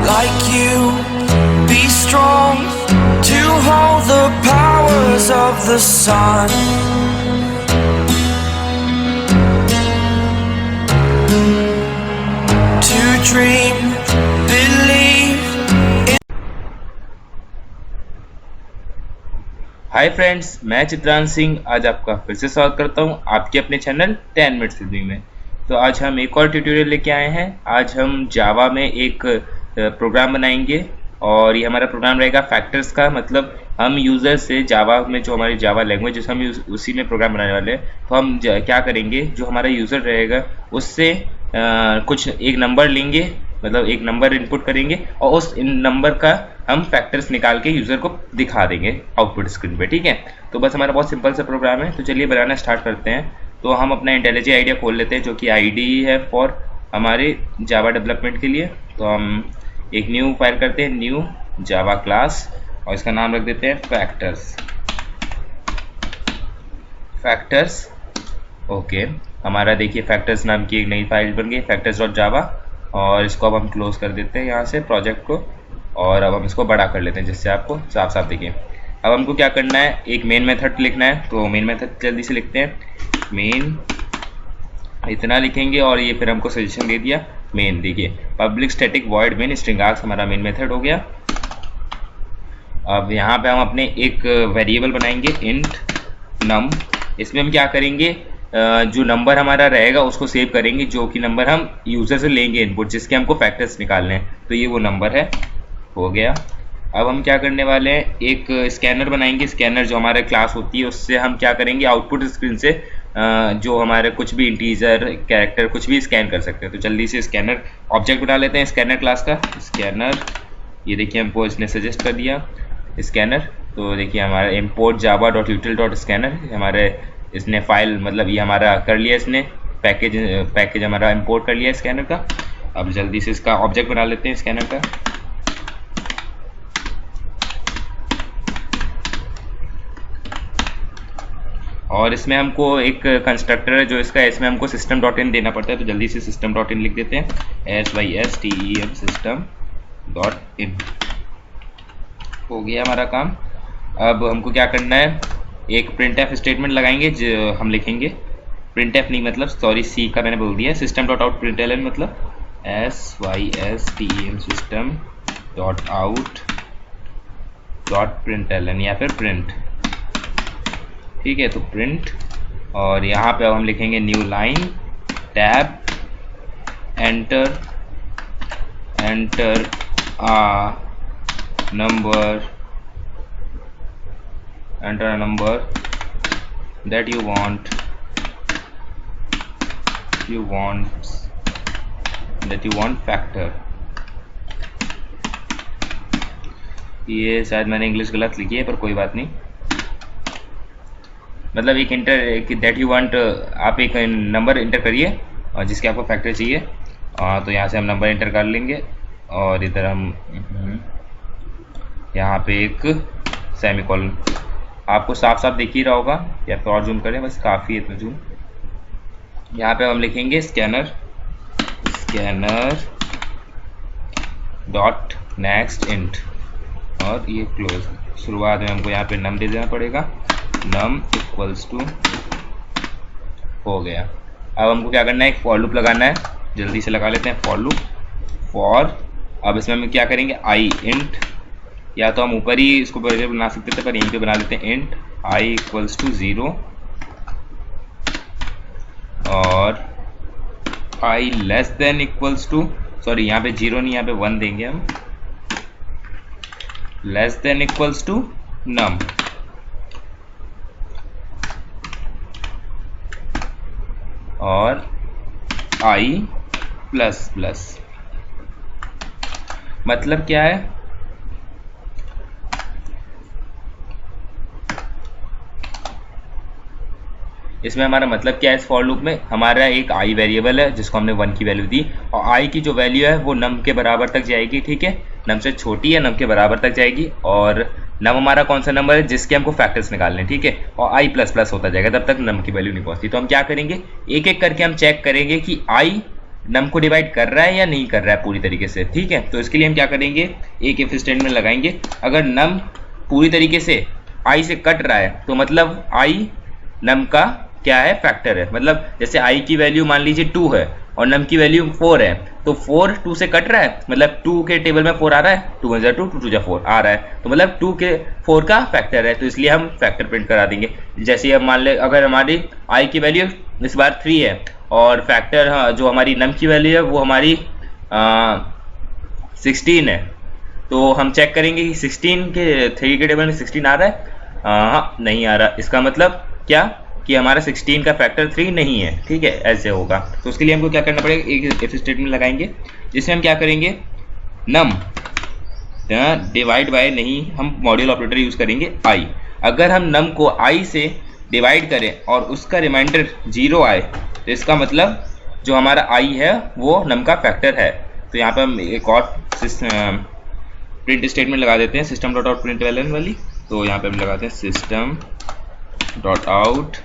like you. Be strong to hold the powers of the sun. To dream, believe. Hi friends, मैं चित्रांश सिंह आज आपका फिर से स्वागत करता हूं आपके अपने चैनल 10 मिनट्स रिव्यू में। तो आज हम एक और ट्यूटोरियल लेके आए हैं। आज हम जावा में एक प्रोग्राम बनाएंगे और ये हमारा प्रोग्राम रहेगा फैक्टर्स का। मतलब हम यूज़र से जावा में जो हमारी जावा लैंग्वेज है हम उसी में प्रोग्राम बनाने वाले हैं। तो हम क्या करेंगे, जो हमारा यूज़र रहेगा उससे कुछ एक नंबर लेंगे, मतलब एक नंबर इनपुट करेंगे और उस नंबर का हम फैक्टर्स निकाल के यूज़र को दिखा देंगे आउटपुट स्क्रीन पे। ठीक है, तो बस हमारा बहुत सिंपल सा प्रोग्राम है। तो चलिए बनाना स्टार्ट करते हैं। तो हम अपना इंटेलिजेंट आइडिया खोल लेते हैं, जो कि आईडी है फॉर हमारे जावा डेवलपमेंट के लिए। तो हम एक न्यू फाइल करते हैं, न्यू जावा क्लास, और इसका नाम रख देते हैं फैक्टर्स। ओके, हमारा देखिए फैक्टर्स नाम की एक नई फाइल बन गई, factors.java। और इसको अब हम क्लोज कर देते हैं यहाँ से प्रोजेक्ट को, और अब हम इसको बड़ा कर लेते हैं जिससे आपको साफ साफ दिखे। अब हमको क्या करना है, एक मेन मेथड लिखना है। तो मेन मेथड जल्दी से लिखते हैं, मेन इतना लिखेंगे और ये फिर हमको सजेशन दे दिया मेन। देखिए public static void main string args हमारा मेन मेथड हो गया। अब यहाँ पे हम अपने एक वेरिएबल बनाएंगे इंट नम। इसमें हम क्या करेंगे, जो नंबर हमारा रहेगा उसको सेव करेंगे, जो कि नंबर हम यूज़र से लेंगे इनपुट, जिसके हमको फैक्टर्स निकालने हैं। तो ये वो नंबर है, हो गया। अब हम क्या करने वाले हैं, एक स्कैनर बनाएंगे। स्कैनर जो हमारे क्लास होती है उससे हम क्या करेंगे, आउटपुट स्क्रीन से जो हमारे कुछ भी इंटीजर कैरेक्टर कुछ भी स्कैन कर सकते हैं। तो जल्दी से स्कैनर ऑब्जेक्ट बना लेते हैं स्कैनर क्लास का। स्कैनर, ये देखिए हमको इसने सजेस्ट कर दिया स्कैनर। तो देखिए हमारा import java.util.scanner हमारे इसने फाइल, मतलब ये हमारा कर लिया, इसने पैकेज हमारा इंपोर्ट कर लिया स्कैनर का। अब जल्दी से इसका ऑब्जेक्ट बना लेते हैं स्कैनर का। और इसमें हमको एक कंस्ट्रक्टर है जो इसका, इसमें हमको system.in देना पड़ता है। तो जल्दी से system.in लिख देते हैं, SYSTEM system.in। हो गया हमारा काम। अब हमको क्या करना है, एक printf स्टेटमेंट लगाएंगे। जो हम लिखेंगे printf नहीं, मतलब सॉरी सी का मैंने बोल दिया, system.out.println मतलब SYSTEM system.out.println या फिर print। ठीक है, तो print, और यहाँ पे अब हम लिखेंगे new line tab enter enter a number that you want factor। ये शायद मैंने इंग्लिश गलत लिखी है, पर कोई बात नहीं। मतलब एक दैट यू वांट, आप एक नंबर इंटर करिए और जिसके आपको फैक्टर चाहिए। तो यहाँ से हम नंबर इंटर कर लेंगे और इधर हम यहाँ पे एक सेमीकोलन, आपको साफ साफ दिख ही रहा होगा, या फिर और जूम करें, बस काफ़ी है इतना जूम। यहाँ पे हम लिखेंगे स्कैनर डॉट नेक्स्ट इंट, और ये क्लोज। शुरुआत में हमको यहाँ पे नम दे देना पड़ेगा, नम इक्वल्स टू, हो गया। अब हमको क्या करना है, एक फॉर लूप लगाना है। जल्दी से लगा लेते हैं फॉर लूप, फॉर। अब इसमें हम क्या करेंगे, आई इंट, या तो हम ऊपर ही इसको बना सकते थे, पर यहीं पे बना लेते हैं इंट आई इक्वल्स टू 0 और I less than equals to, sorry यहाँ पे 0 नहीं, यहाँ पे 1 देंगे हम, less than equals to num. और आई प्लस प्लस, मतलब क्या है, इसमें हमारा मतलब क्या है, इस फॉर लूप में हमारा एक आई वेरिएबल है जिसको हमने 1 की वैल्यू दी, और आई की जो वैल्यू है वो नम के बराबर तक जाएगी। ठीक है, नम से छोटी है, नम के बराबर तक जाएगी। और नम हमारा कौन सा नंबर है जिसके हमको फैक्टर्स निकालने हैं। ठीक है, और आई प्लस प्लस होता जाएगा, तब तक नम की वैल्यू नहीं पहुंचती। तो हम क्या करेंगे, एक एक करके हम चेक करेंगे कि आई नम को डिवाइड कर रहा है या नहीं कर रहा है पूरी तरीके से, ठीक है। तो इसके लिए हम क्या करेंगे, एक इफ स्टेटमेंट लगाएंगे। अगर नम पूरी तरीके से आई से कट रहा है तो मतलब आई नम का क्या है, फैक्टर है। मतलब जैसे आई की वैल्यू मान लीजिए 2 है और नम की वैल्यू 4 है, तो 4 2 से कट रहा है, मतलब 2 के टेबल में 4 आ रहा है, 2 1 2 2 2 4 आ रहा है, तो मतलब 2 के 4 का फैक्टर है, तो इसलिए हम फैक्टर प्रिंट करा देंगे। जैसे अब मान ले अगर हमारी आई की वैल्यू इस बार 3 है और फैक्टर जो हमारी नम की वैल्यू है वो हमारी 16 है, तो हम चेक करेंगे कि 16 के 3 के टेबल में 16 आ रहा है, हाँ नहीं आ रहा, इसका मतलब क्या कि हमारा 16 का फैक्टर 3 नहीं है, ठीक है, ऐसे होगा। तो उसके लिए हमको क्या करना पड़ेगा, एक इफ स्टेटमेंट लगाएंगे जिसमें हम क्या करेंगे, नम डिवाइड बाय नहीं, हम मॉड्यूल ऑपरेटर यूज करेंगे आई। अगर हम नम को आई से डिवाइड करें और उसका रिमाइंडर 0 आए तो इसका मतलब जो हमारा आई है वो नम का फैक्टर है। तो यहाँ पे हम एक और प्रिंट स्टेटमेंट लगा देते हैं, सिस्टम डॉट आउट प्रिंट वाली। तो यहाँ पे हम लगाते हैं system dot out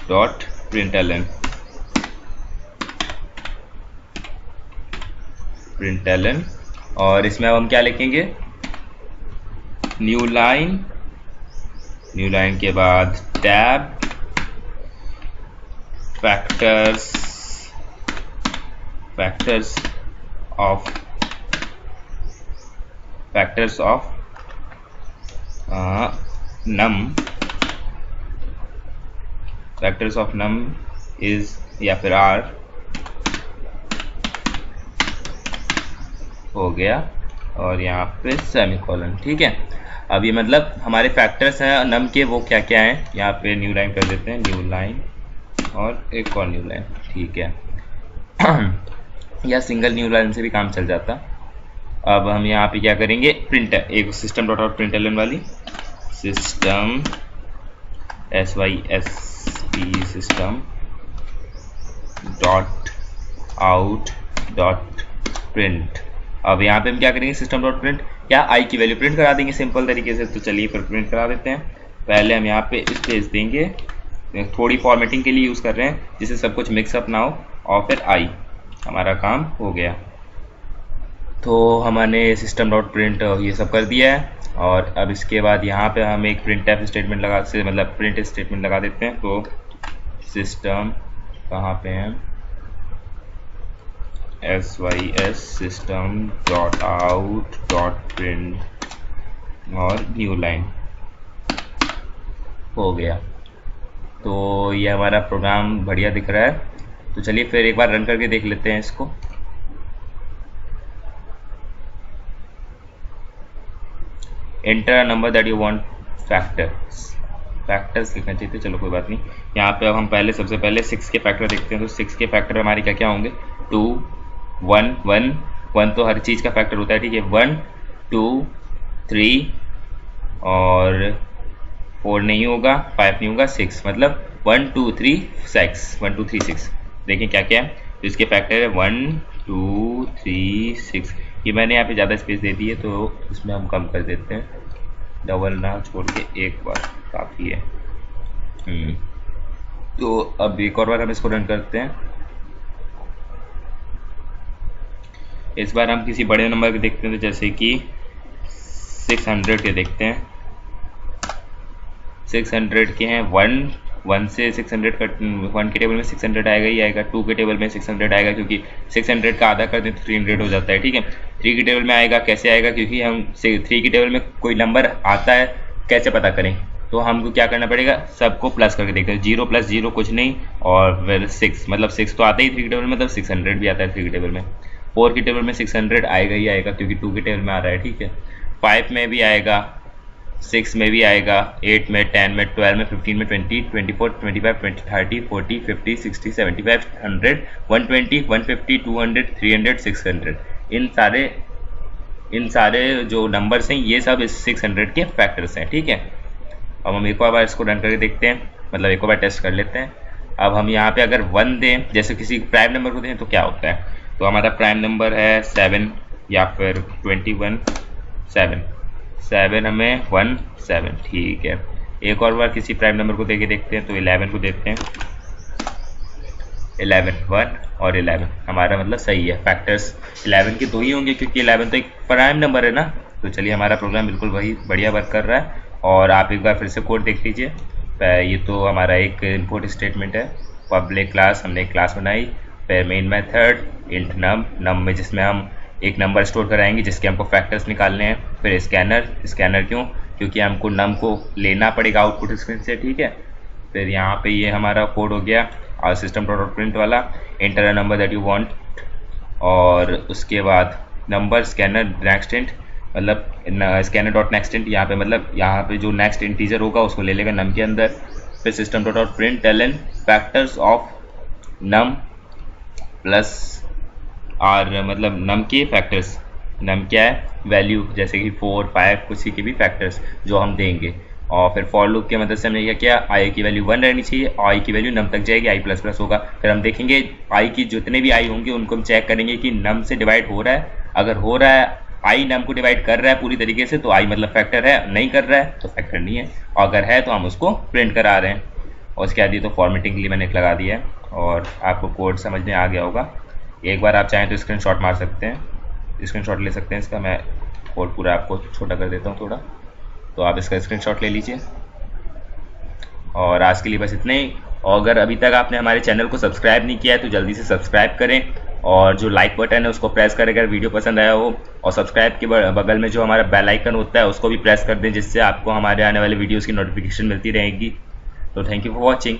dot println और इसमें अब हम क्या लिखेंगे, न्यू लाइन के बाद tab factors of num is या फिर आर हो गया और यहाँ पे सेमीकोलन, ठीक है। अब ये मतलब हमारे फैक्टर्स हैं नम के, वो क्या क्या हैं, यहाँ पे न्यू लाइन कर देते हैं, न्यू लाइन और एक और न्यू लाइन, ठीक है या सिंगल न्यू लाइन से भी काम चल जाता। अब हम यहाँ पे क्या करेंगे, प्रिंटर एक सिस्टम डॉट आउट प्रिंटलन वाली, system SYSP system dot out dot print. अब यहाँ पे हम क्या करेंगे, सिस्टम डॉट प्रिंट क्या आई की वैल्यू प्रिंट करा देंगे सिंपल तरीके से। तो चलिए फिर प्रिंट करा देते हैं। पहले हम यहाँ पे स्पेस देंगे, थोड़ी फॉर्मेटिंग के लिए यूज़ कर रहे हैं जिससे सब कुछ मिक्सअप ना हो, और फिर आई, हमारा काम हो गया। तो हमने सिस्टम डॉट प्रिंट ये सब कर दिया है और अब इसके बाद यहाँ पे हम एक प्रिंट एफ स्टेटमेंट मतलब प्रिंट स्टेटमेंट लगा देते हैं। तो सिस्टम कहाँ पे है, SYS system dot out dot print और न्यू लाइन हो गया। तो ये हमारा प्रोग्राम बढ़िया दिख रहा है। तो चलिए फिर एक बार रन करके देख लेते हैं इसको। Enter number that you want factors लिखना चाहिए, चलो कोई बात नहीं। यहाँ पे अब हम सबसे पहले 6 के फैक्टर देखते हैं। तो 6 के फैक्टर हमारे क्या क्या होंगे, 2 1 1 1 तो हर चीज़ का फैक्टर होता है, ठीक है। 1 2 3 और 4 नहीं होगा, 5 नहीं होगा, 6 मतलब 1 2 3 6 1 2 3 6। देखें क्या क्या है, तो इसके फैक्टर है 1 2 3 6। ये मैंने यहाँ पे ज़्यादा स्पेस दे दी है तो इसमें हम कम कर देते हैं, डबल ना छोड़ के एक बार काफ़ी है। तो अब एक और बार हम इसको रन करते हैं। इस बार हम किसी बड़े नंबर के देखते हैं, तो जैसे कि 600 के देखते हैं। 600 के हैं 1 से 600 का 1 के टेबल में 600 आएगा ही आएगा, 2 के टेबल में 600 आएगा क्योंकि 600 का आधा कर दें तो 300 हो जाता है, ठीक है। 3 के टेबल में आएगा, कैसे आएगा, क्योंकि हम 3 के टेबल में कोई नंबर आता है कैसे पता करें, तो हमको क्या करना पड़ेगा, सबको प्लस करके देखते हैं। 0 + 0 कुछ नहीं और फिर 6 मतलब 6 तो आता ही 3 के टेबल में, मतलब 600 भी आता है 3 के टेबल में। 4 के टेबल में 600 आएगा ही आएगा क्योंकि 2 के टेबल में आ रहा है, ठीक है। 5 में भी आएगा, 6 में भी आएगा, 8 में, 10 में, 12 में, 15 में, 20 24 25 20 30 40 50 60 75 100 120 150 200 300 600। इन सारे जो नंबर्स हैं ये सब इस 600 के फैक्टर्स हैं, ठीक है। अब हम एक और बार इसको रन करके देखते हैं, मतलब एक और बार टेस्ट कर लेते हैं। अब हम यहाँ पे अगर 1 दें, जैसे किसी प्राइम नंबर को दें तो क्या होता है, तो हमारा प्राइम नंबर है 7 या फिर 21 7 हमें 1 7, ठीक है। एक और बार किसी प्राइम नंबर को देके देखते हैं, तो 11 को देखते हैं। 11 1 और 11 हमारा मतलब सही है। फैक्टर्स 11 के 2 ही होंगे क्योंकि 11 तो एक प्राइम नंबर है ना। तो चलिए हमारा प्रोग्राम बिल्कुल वही बढ़िया वर्क कर रहा है। और आप एक बार फिर से कोड देख लीजिए। ये तो हमारा एक इनपुट स्टेटमेंट है। पब्लिक क्लास, हमने एक क्लास बनाई। फिर मेन मेथड इंट नम में जिसमें हम एक नंबर स्टोर कराएंगे जिसके हमको फैक्टर्स निकालने हैं। फिर स्कैनर क्यों? क्योंकि हमको नम को लेना पड़ेगा आउटपुट स्क्रीन से, ठीक है। फिर यहाँ पे ये हमारा कोड हो गया और सिस्टम डॉट प्रिंट वाला, enter a number that you want. और उसके बाद नंबर स्कैनर नेक्स्ट इंट, मतलब स्कैनर डॉट नेक्स्ट इंट, यहाँ पे मतलब यहाँ पे जो नेक्स्ट इंटीजर होगा उसको ले लेगा नम के अंदर। फिर system dot println factors of num plus R, मतलब नम के फैक्टर्स। नम क्या है? वैल्यू, जैसे कि 4 5 किसी के भी फैक्टर्स जो हम देंगे। और फिर फॉर लूप की मदद से हमने क्या किया, आई की वैल्यू 1 रहनी चाहिए, आई की वैल्यू नम तक जाएगी, आई प्लस प्लस होगा। फिर हम देखेंगे आई की जितने भी आई होंगे उनको हम चेक करेंगे कि नम से डिवाइड हो रहा है। अगर हो रहा है, आई नम को डिवाइड कर रहा है पूरी तरीके से, तो आई मतलब फैक्टर है। नहीं कर रहा है तो फैक्टर नहीं है। और अगर है तो हम उसको प्रिंट करा रहे हैं। और उसके बाद ये तो फॉर्मेटिंग के लिए मैंने लगा दिया है और आपको कोड समझ में आ गया होगा। एक बार आप चाहें तो स्क्रीनशॉट मार सकते हैं, स्क्रीनशॉट ले सकते हैं इसका। मैं कोड पूरा आपको छोटा कर देता हूँ थोड़ा, तो आप इसका स्क्रीनशॉट ले लीजिए। और आज के लिए बस इतना ही। और अगर अभी तक आपने हमारे चैनल को सब्सक्राइब नहीं किया है तो जल्दी से सब्सक्राइब करें और जो लाइक बटन है उसको प्रेस करें अगर वीडियो पसंद आया हो। और सब्सक्राइब के बगल में जो हमारा बेल आइकन होता है उसको भी प्रेस कर दें, जिससे आपको हमारे आने वाले वीडियोज़ की नोटिफिकेशन मिलती रहेगी। तो थैंक यू फॉर वॉचिंग।